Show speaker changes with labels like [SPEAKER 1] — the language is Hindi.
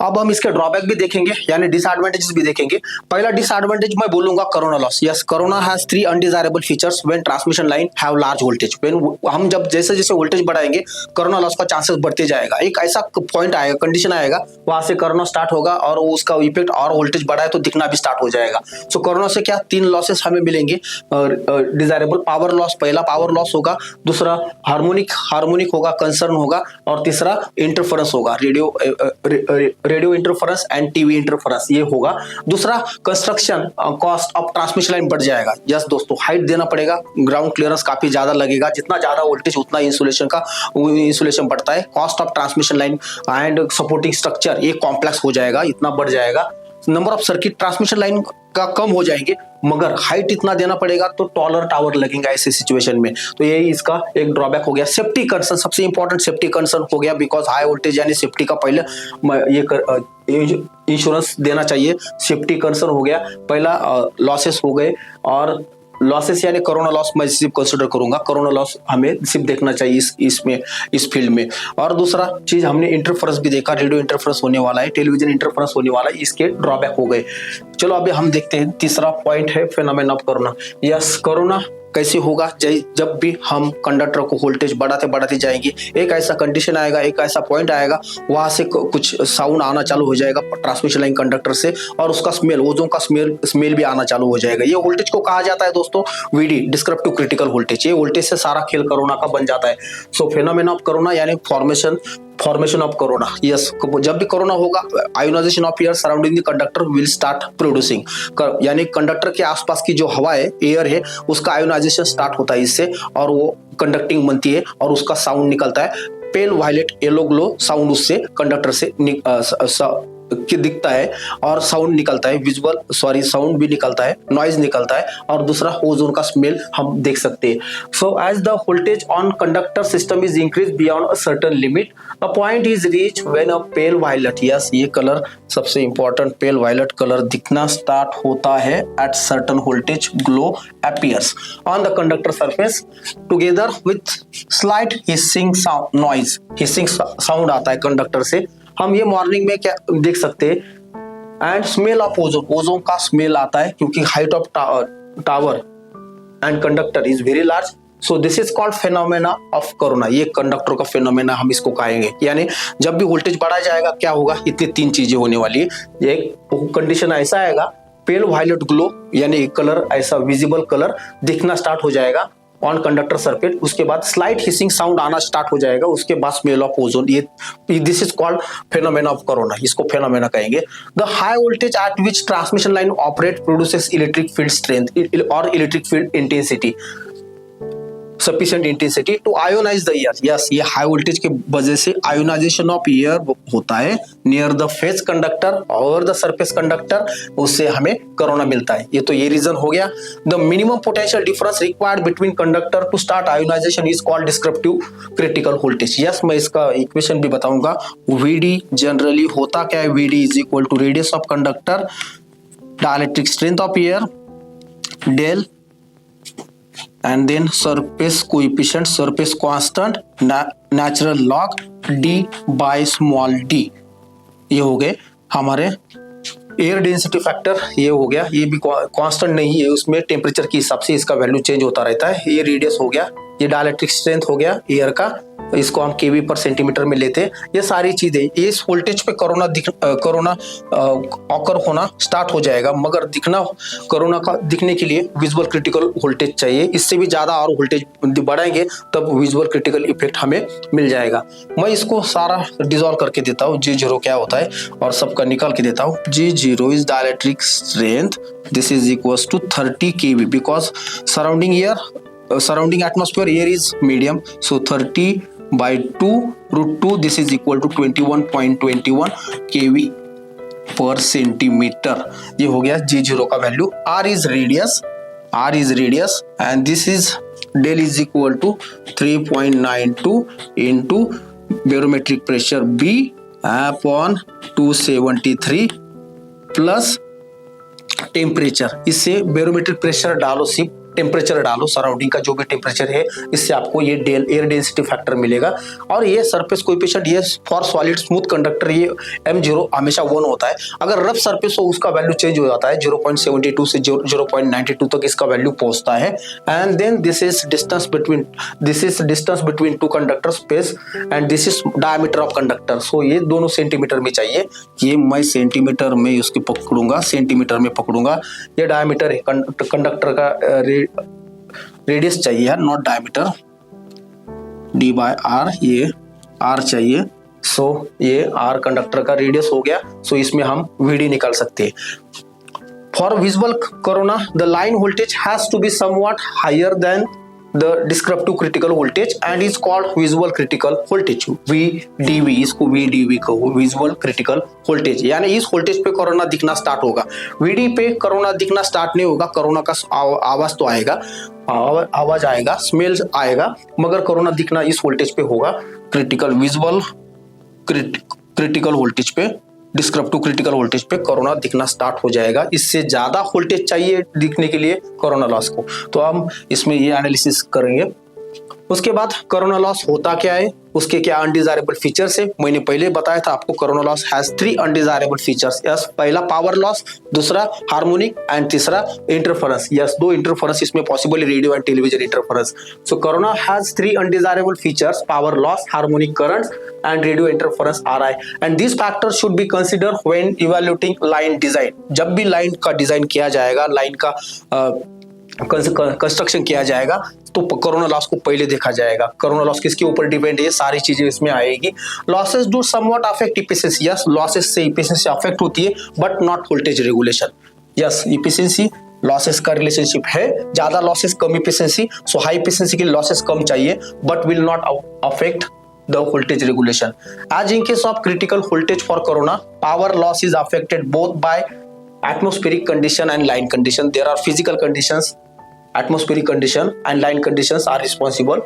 [SPEAKER 1] अब हम इसके ड्रॉबैक भी देखेंगे, यानी डिसएडवांटेजेस भी देखेंगे। पहला डिसएडवांटेज मैं बोलूंगा corona loss. Yes, corona has 3 undesirable features when transmission line have large voltage. When हम जब जैसे जैसे वोल्टेज बढ़ाएंगे कोरोना लॉस का चांसेस बढ़ते जाएगा। एक ऐसा पॉइंट आएगा, कंडीशन आएगा, वहां से कोरोना स्टार्ट होगा और उसका इफेक्ट और वोल्टेज बढ़ाए तो दिखना भी स्टार्ट हो जाएगा। सो कोरोना से क्या 3 लॉसेस हमें मिलेंगे डिजायरेबल। पावर लॉस, पहला पावर लॉस होगा, दूसरा हार्मोनिक होगा, कंसर्न होगा, और तीसरा इंटरफेरेंस होगा, radio interference and TV interference ये होगा। दूसरा construction cost of transmission line बढ़ जाएगा। यस दोस्तों, हाइट देना पड़ेगा, ग्राउंड क्लियरेंस काफी ज्यादा लगेगा, जितना ज्यादा वोल्टेज उतना इंसुलेशन बढ़ता है। Cost of transmission line and supporting structure ये कॉम्प्लेक्स हो जाएगा, इतना बढ़ जाएगा। Number of circuit transmission line का कम हो जाएंगे, मगर हाइट इतना देना पड़ेगा तो टॉलर टावर लगेगा ऐसे सिचुएशन में। तो यही इसका एक ड्रॉबैक हो गया। सेफ्टी कंसर्न, सबसे इंपॉर्टेंट सेफ्टी कंसर्न हो गया, बिकॉज हाई वोल्टेज यानी सेफ्टी का पहले ये इंश्योरेंस देना चाहिए। सेफ्टी कंसर्न हो गया, पहला लॉसेस हो गए, और लॉसेस यानी कोरोना लॉस मैं सिर्फ कंसिडर करूंगा। कोरोना लॉस हमें सिर्फ देखना चाहिए इस फील्ड में। और दूसरा चीज हमने इंटरफेरेंस भी देखा, रेडियो इंटरफेरेंस होने वाला है, टेलीविजन इंटरफेरेंस होने वाला है, इसके ड्रॉबैक हो गए। चलो अभी हम देखते हैं तीसरा पॉइंट है phenomena of corona. Yes, corona कैसे होगा? जब भी हम कंडक्टर को वोल्टेज बढ़ाते जाएंगे, एक ऐसा कंडीशन आएगा, एक ऐसा पॉइंट आएगा, वहां से कुछ साउंड आना चालू हो जाएगा ट्रांसमिशन लाइन कंडक्टर से, और उसका स्मेल, ओजोन का स्मेल भी आना चालू हो जाएगा। ये वोल्टेज को कहा जाता है दोस्तों वीडी, डिस्क्रिप्टिव क्रिटिकल वोल्टेज। ये वोल्टेज से सारा खेल कोरोना का बन जाता है। सो फेनोमेना ऑफ कोरोना यानी फॉर्मेशन ऑफ कोरोना। यस, जब भी कोरोना होगा, ionisation of air surrounding the conductor will start producing, यानी कंडक्टर के आसपास की जो हवा है, एयर है, उसका आयोनाइजेशन स्टार्ट होता है इससे, और वो कंडक्टिंग बनती है और उसका साउंड निकलता है। पेल वायलेट येलो ग्लो साउंड उससे कंडक्टर से दिखता है और साउंड निकलता है, साउंड भी निकलता है, नॉइज निकलता है, और दूसरा ओजोन का स्मेल हम देख सकते हैं। So as the voltage on conductor system is increase beyond a certain limit, a point is reach when a pale violet, yes ये कलर सबसे इंपॉर्टेंट, पेल वायलेट कलर दिखना स्टार्ट होता है at certain voltage, glow appears on the conductor surface together with slight hissing sound noise। hissing sound आता है कंडक्टर से। हम ये मॉर्निंग में क्या देख सकते हैं, एंड स्मेल ऑफ ओजोन का स्मेल आता है, क्योंकि height of tower and conductor is very large. So this is called phenomena of corona. ये कंडक्टर का फेनोमेना हम इसको कहेंगे। यानी जब भी वोल्टेज बढ़ा जाएगा क्या होगा, इतनी 3 चीजें होने वाली है। एक कंडीशन ऐसा आएगा, पेल वायलेट ग्लो यानी कलर, ऐसा विजिबल कलर दिखना स्टार्ट हो जाएगा ऑन कंडक्टर सर्किट। उसके बाद स्लाइट हिसिंग साउंड आना स्टार्ट हो जाएगा, उसके बाद स्मेल ऑफ ओजोन। ये this is called phenomena of corona, इसको फेनोमेना कहेंगे। The high voltage at which transmission line operate produces electric field strength और electric field intensity, sufficient intensity to ionize the air। Yes, ये हाई वोल्टेज की वजह से आयोनाइजेशन ऑफ एयर होता है नियर द फेस कंडक्टर और द सरफेस कंडक्टर, उससे हमें कोरोना मिलता है। ये तो ये रीजन हो गया। The minimum potential difference required between conductor to start ionisation is called descriptive critical voltage. Yes, मैं इसका इक्वेशन भी बताऊंगा। वीडी जनरली होता क्या है, VD is equal to radius of conductor, dielectric strength of air, del, and then surface coefficient, surface constant, natural log d by small d। ये हो गए हमारे एयर डेंसिटी फैक्टर, ये हो गया। ये भी कांस्टेंट नहीं है, उसमें टेम्परेचर के हिसाब से इसका वैल्यू चेंज होता रहता है। ये रेडियस हो गया, ये डाइलेक्ट्रिक स्ट्रेंथ हो गया एयर का, इसको हम केवी पर सेंटीमीटर में लेते हैं। ये सारी चीजें, इस वोल्टेज पे कोरोना ऑकर होना स्टार्ट हो जाएगा, मगर कोरोना का दिखने के लिए विजुअल क्रिटिकल वोल्टेज चाहिए। इससे भी ज्यादा और वोल्टेज बढ़ाएंगे तब विजुअल क्रिटिकल इफेक्ट हमें मिल जाएगा। मैं इसको सारा डिसॉल्व करके देता हूँ, G0 क्या होता है और सबका निकाल के देता हूँ। G0 is dielectric strength, this is equals to 30 kV, because surrounding atmosphere air is medium, so 30 by 2 root 2, this is equal to 21.21 kV per centimeter। ये हो गया G0 का value. R is radius and this is del is equal to 3.92 into barometric pressure B upon 273 plus temperature. इससे बैरोमेट्रिक प्रेशर डालो, सिर्फ टेम्परेचर डालो, सराउंडिंग का जो भी टेम्परेचर है, इससे आपको ये एयर डेंसिटी फैक्टर मिलेगा। और ये सरफेस कोएफिशिएंट ये फॉर सॉलिड स्मूथ कंडक्टर ये m0 हमेशा 1 होता है। अगर रफ सरफेस हो उसका वैल्यू चेंज हो जाता है, 0.72 से 0.92 तक इसका वैल्यू पहुंचता है। And then this is distance between two conductor space and this is diameter of conductor. So ये दोनों सेंटीमीटर में चाहिए, ये मैं सेंटीमीटर में उसकी पकड़ूंगा, सेंटीमीटर में पकड़ूंगा। ये डायमीटर है, कंडक्टर का रेडियस चाहिए, नॉट डायमीटर, d/r, ये r चाहिए। सो ये r कंडक्टर का रेडियस हो गया। सो इसमें हम vd निकाल सकते हैं। For visual corona the line voltage has to be somewhat higher than the descriptive critical voltage and is called visual critical voltage, VDV। इसको VDV कहो, visual critical voltage। यानी इस वोल्टेज पे कोरोना दिखना स्टार्ट होगा। VD पे कोरोना दिखना स्टार्ट नहीं होगा, कोरोना का आवाज तो आएगा, आवाज आएगा, स्मेल आएगा, मगर कोरोना दिखना इस वोल्टेज पे होगा, क्रिटिकल विजुअल क्रिटिकल वोल्टेज पे, डिस्क्रिप्टिव क्रिटिकल वोल्टेज पे कोरोना दिखना स्टार्ट हो जाएगा। इससे ज्यादा वोल्टेज चाहिए दिखने के लिए कोरोना लॉस को, तो हम इसमें ये एनालिसिस करेंगे। उसके बाद कोरोना लॉस होता क्या है, उसके क्या अनडिजायरेबल फीचर्स है। मैंने पहले बताया था आपको corona loss has 3 undesirable features. Yes, पहला पावर लॉस, दूसरा हार्मोनिक एंड तीसरा इंटरफेरेंस। यस, 2 इंटरफेरेंस इसमें पॉसिबल है, radio and television interference. So corona has 3 undesirable features, power loss, harmonic currents and radio interference RI, and this factor should be consider when evaluating line design. जब भी लाइन का डिजाइन किया जाएगा, लाइन का कंस्ट्रक्शन किया जाएगा, तो कोरोना लॉस को पहले देखा जाएगा। कोरोना लॉस किसके ऊपर डिपेंड है, ये सारी चीजें इसमें आएगी। Losses do somewhat affect efficiency. Yes, losses से इफिशिएंसी अफेक्ट होती है, but not voltage regulation. Yes, efficiency losses का रिलेशनशिप है, ज्यादा लॉसेस कम इफिशिएंसी। सो हाई इफिशिएंसी के लॉसेस कम चाहिए, but will not affect the voltage regulation. As in case of critical voltage for corona, power loss is affected both by atmospheric condition and line condition. There are physical conditions, atmospheric condition and line conditions are responsible